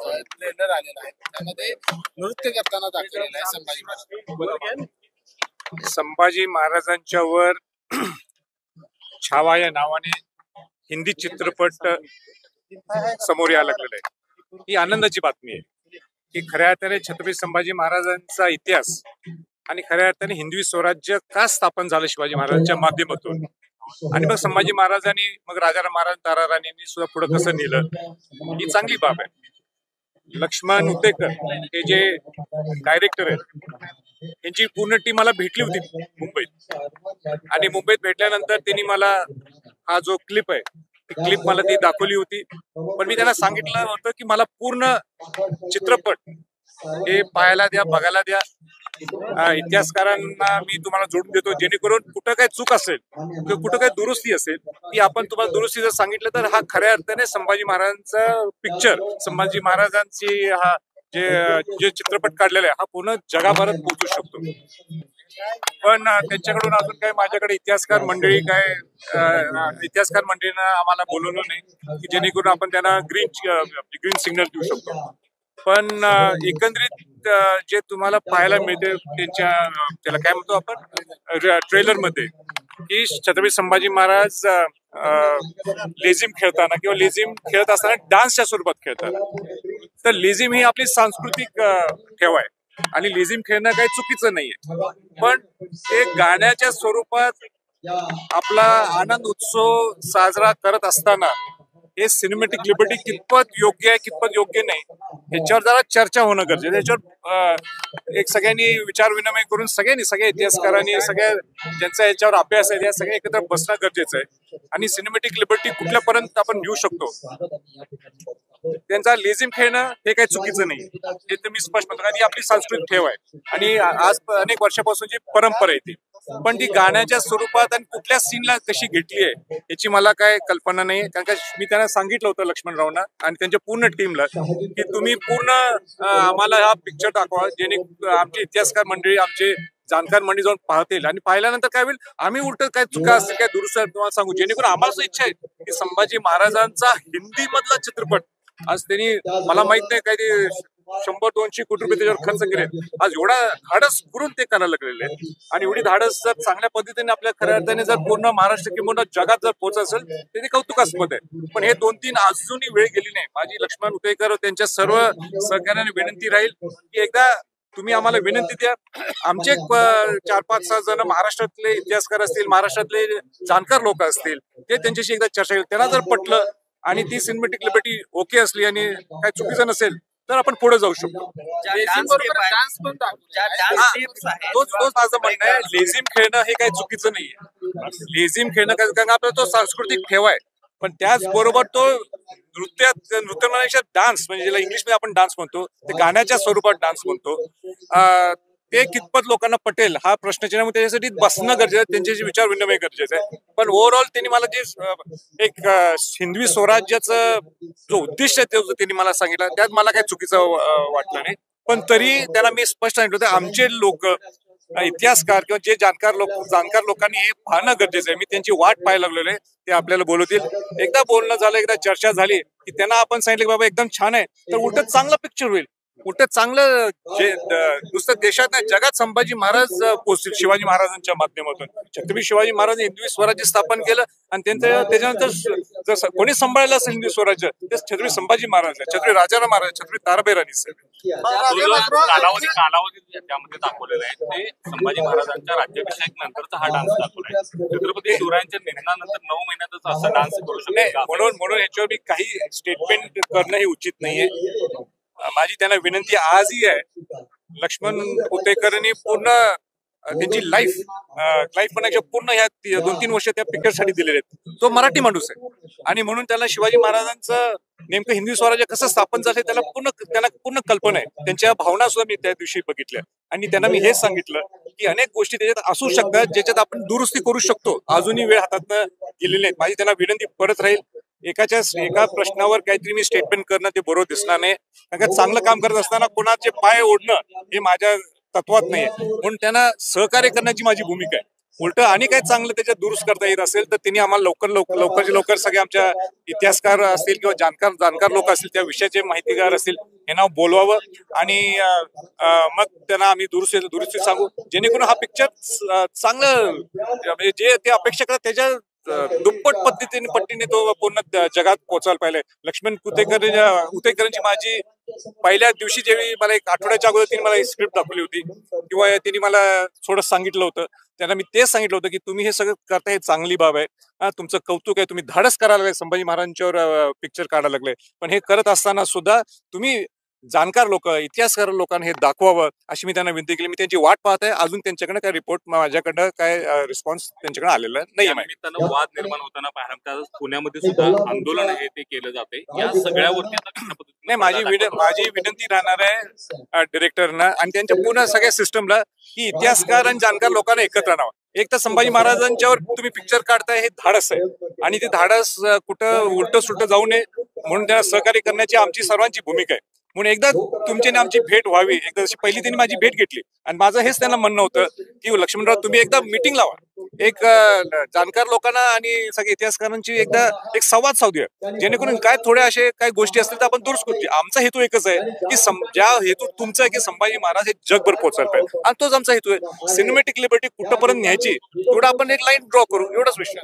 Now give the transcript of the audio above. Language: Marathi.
ट्रेलर आलेला आहे, त्यामध्ये नृत्य करताना दाखवलेलं आहे संभाजी महाराज. संभाजी महाराजांच्या वर छावा या नावाने हिंदी चित्रपट समोर यायला लागलेला आहे. ही आनंदाची बातमी आहे की खऱ्या अर्थाने छत्रपती संभाजी महाराजांचा इतिहास आणि खऱ्या अर्थाने हिंदवी स्वराज्य का स्थापन झालं शिवाजी महाराजांच्या माध्यमातून, आणि मग संभाजी महाराजांनी मग राजा महाराज तारा राणींनी सुद्धा पुढे कसं नेलं, ही चांगली बाब आहे. लक्ष्मण उतेकर हे जे डायरेक्टर आहेत यांची पूर्ण टीम मला भेटली होती मुंबईत, आणि मुंबईत भेटल्यानंतर त्यांनी मला हा जो क्लिप आहे ती क्लिप मला ती दाखवली होती. पण मी त्यांना सांगितलं होतं की मला पूर्ण चित्रपट हे पाहायला द्या, बघायला द्या. इतिहासकारांना मी तुम्हाला जोडून देतो, जेणेकरून कुठं काही चूक असेल किंवा कुठं काही दुरुस्ती असेल ती आपण तुम्हाला दुरुस्ती जर सांगितलं तर हा खऱ्या अर्थाने संभाजी महाराजांचा पिक्चर, संभाजी महाराजांची हा जे चित्रपट काढलेला आहे हा पूर्ण जगाभरात पोहोचू शकतो. पण त्यांच्याकडून अजून काही माझ्याकडे इतिहासकार मंडळीनं आम्हाला बोलवलं नाही की जेणेकरून आपण त्यांना ग्रीन सिग्नल देऊ शकतो. पण एकंदरीत जे तुम्हाला पाहायला मिळते त्याला काय म्हणतो आपण ट्रेलर मध्ये, की छत्रपती संभाजी महाराज लेझिम खेळताना किंवा लेझिम खेळत असताना डान्सच्या स्वरूपात खेळतात. तर लेझिम ही आपली सांस्कृतिक ठेवा आहे आणि लेझिम खेळणं काही चुकीचं नाहीये, पण ते गाण्याच्या स्वरूपात आपला आनंद उत्सव साजरा करत असताना हे सिनेमॅटिक लिबर्टी कितपत योग्य आहे कितपत योग्य नाही याच्यावर जरा चर्चा होणं गरजेचं. याच्यावर एक सगळ्यांनी विचार विनिमय करून सगळ्या इतिहासकारांनी ज्यांचा याच्यावर अभ्यास आहे त्या सगळ्या एकत्र बसणं गरजेचं आहे. आणि सिनेमॅटिक लिबर्टी कुठल्यापर्यंत आपण घेऊ शकतो, त्यांचा लेझिम खेळणं हे काही चुकीचं नाही, हे तर मी स्पष्ट म्हणतो. कारण ही आपली सांस्कृतिक ठेव आहे आणि आज अनेक वर्षापासूनची परंपरा आहे ती. पण ती गाण्याच्या स्वरूपात आणि कुठल्या सीनला कशी घेतली आहे याची मला काय कल्पना नाही. कारण का मी त्यांना सांगितलं होतं लक्ष्मणरावना आणि त्यांच्या पूर्ण टीमला की तुम्ही पूर्ण आम्हाला हा पिक्चर दाखवा, जेणे आमचे इतिहासकार मंडळी, आमचे जाणकार मंडळी जाऊन पाहतील आणि पाहिल्यानंतर काय होईल, आम्ही उलट काय चुका असतील काय दुरुस्त तुम्हाला सांगू, जेणेकरून आम्हाला इच्छा आहे की संभाजी महाराजांचा हिंदी मधला चित्रपट, आज त्यांनी मला माहित नाही काय ते 100-200 कोटी रुपये त्याच्यावर खर्च केले, आज एवढा धाडस करून ते करायला लागलेले आहेत. आणि एवढी धाडस जर चांगल्या पद्धतीने आपल्या खऱ्या अर्थाने जर पूर्ण महाराष्ट्र किंवा जगात जर पोहोचत असेल तर ते कौतुकास्पद आहे. पण हे 2-3 अजूनही वेळ गेली नाही. माझी लक्ष्मण उतेकर त्यांच्या सर्व सहकार्याने विनंती राहील की एकदा तुम्ही आम्हाला विनंती द्या, आमचे 4-5-6 जण महाराष्ट्रातले इतिहासकार असतील, महाराष्ट्रातले जाणकार लोक असतील, ते त्यांच्याशी एकदा चर्चा येईल. त्यांना जर पटलं आणि ती सिनेमॅटिक लिबर्टी ओके असली आणि काही चुकीचं नसेल तर आपण पुढे जाऊ शकतो. माझं म्हणणं आहे, लेझिम खेळणं हे काही चुकीचं नाहीये. लेझिम खेळणं कारण आपला तो सांस्कृतिक ठेवा आहे, पण त्याचबरोबर तो नृत्य डान्स, म्हणजे ज्याला इंग्लिशमध्ये आपण डान्स म्हणतो, ते गाण्याच्या स्वरूपात डान्स म्हणतो, ते कितपत लोकांना पटेल हा प्रश्नचिन्ह. त्याच्यासाठी बसणं गरजेचं आहे, त्यांच्याशी विचार विनिमय गरजेचं आहे. पण ओव्हरऑल त्यांनी मला जे एक हिंदवी स्वराज्याचं जो उद्देश आहे ते त्यांनी मला सांगितलं, त्यात मला काही चुकीचं वाटलं नाही. पण तरी त्यांना मी स्पष्ट सांगितलं होतं, आमचे लोक इतिहासकार किंवा जे जाणकार लोकांनी हे पाहणं गरजेचं आहे. मी त्यांची वाट पाहायला लागलेलो आहे, ते आपल्याला बोलवतील. एकदा बोलणं झालं, एकदा चर्चा झाली की त्यांना आपण सांगितलं की बाबा एकदम छान आहे, तर उलट चांगलं पिक्चर होईल, उलट चांगलं जे नुसतं देशात नाही जगात संभाजी महाराज पोहोचतील शिवाजी महाराजांच्या माध्यमातून. छत्रपती शिवाजी महाराज हिंदवी स्वराज्य स्थापन केलं आणि त्याच्यानंतर जर कोणी सांभाळलं असेल हिंदवी स्वराज्य ते छत्रपती संभाजी महाराज, छत्रपती राजाराम महाराज, छत्रपती ताराबाई राणी साहेब. कालावधी त्यामध्ये दाखवलेला आहे ते संभाजी महाराजांच्या राज्याभिषेक नंतरचा हा डान्स दाखवलाय. छत्रपती शिवरायांच्या निधनानंतर 9 महिन्यातच असा डान्स करू शकतो. म्हणून याच्यावर मी काही स्टेटमेंट करणं हे उचित नाहीये. माझी त्यांना विनंती आजही आहे, लक्ष्मण उतेकरांनी पूर्ण त्यांची लाईफ पण पूर्ण ह्या 2-3 वर्ष त्या पिक्चरसाठी दिलेले आहेत. तो मराठी माणूस आहे आणि म्हणून त्याला शिवाजी महाराजांचं नेमकं हिंदवी स्वराज्य कसं स्थापन झालं त्याला पूर्ण कल्पना आहे. त्यांच्या भावना सुद्धा मी त्या दिवशी बघितल्या आणि त्यांना मी हेच सांगितलं की अनेक गोष्टी त्याच्यात असू शकतात ज्याच्यात आपण दुरुस्ती करू शकतो, अजूनही वेळ हातात गेलेली नाही. माझी त्यांना विनंती परत राहील, एका प्रश्नावर काहीतरी मी स्टेटमेंट करणं ते बरोबर दिसणार नाही. कारण का चांगलं काम करत असताना कोणाचे पाय ओढणं हे माझ्या तत्वात नाहीये. म्हणून त्यांना सहकार्य करण्याची माझी भूमिका आहे. उलट आणि काही चांगलं त्याच्यात दुरुस्त करता येत असेल तर त्यांनी आम्हाला लवकरच्या लवकर सगळे आमच्या इतिहासकार असतील किंवा जाणकार लोक असतील, त्या विषयाचे माहितीगार असतील, यांना बोलवावं आणि मग त्यांना आम्ही दुरुस्ती सांगू, जेणेकरून हा पिक्चर चांगलं म्हणजे जे ते अपेक्षा करतात त्याच्या दुप्पट पट्टीने तो पूर्ण जगात पोहोचायला पाहिजे. लक्ष्मण उतेकरांची माझी पहिल्या दिवशी जेव्हा मला एक आठवड्याच्या अगोदर तिने मला स्क्रिप्ट दाखवली होती किंवा तिने मला थोडं सांगितलं होतं, त्यांना मी तेच सांगितलं होतं की तुम्ही हे सगळं करता, हे चांगली बाब आहे, तुमचं कौतुक आहे, तुम्ही धाडस करायला लागले, संभाजी महाराजांच्यावर पिक्चर काढायला लागले, पण हे करत असताना सुद्धा तुम्ही जाणकार लोक, इतिहासकार लोकांना हे दाखवावं अशी मी त्यांना विनंती केली. मी त्यांची वाट पाहत आहे. अजून त्यांच्याकडे काय रिपोर्ट, माझ्याकडनं काय रिस्पॉन्स त्यांच्याकडे आलेला नाही. निमित्तानं वाद निर्माण होताना पाहिलं, पुण्यामध्ये सुद्धा आंदोलन हे ते केलं जाते. या सगळ्यावरती आता कशा पद्धतीने नाही, माझी विनंती राहणार आहे डिरेक्टरना आणि त्यांच्या पूर्ण सगळ्या सिस्टमला की इतिहासकार आणि जाणकार लोकांना एकत्र आणावं. एक तर संभाजी महाराजांच्यावर तुम्ही पिक्चर काढताय हे धाडस आहे आणि ते धाडस कुठं उलट सुलट जाऊ नये म्हणून त्यांना सहकार्य करण्याची आमची सर्वांची भूमिका आहे. म्हणून एकदा तुमच्याने आमची भेट व्हावी, एकदा जशी पहिली त्यांनी माझी भेट घेतली आणि माझं हेच त्यांना म्हणणं होतं की लक्ष्मणराव तुम्ही एकदा मीटिंग लावा, एक जाणकार लोकांना आणि सगळ्या इतिहासकारांची एकदा एक संवाद साधूया, जेणेकरून काय थोड्या असे काही गोष्टी असतील तर आपण दुरुस्त करू. आमचा हेतू एकच आहे की ज्या हेतू तुमचा आहे की संभाजी महाराज हे जगभर पोहोचायला पाहिजे आणि तोच आमचा हेतू आहे. सिनेमॅटिक लिबर्टी कुठपर्यंत न्यायची तेवढा आपण एक लाईन ड्रॉ करू, एवढाच विषय.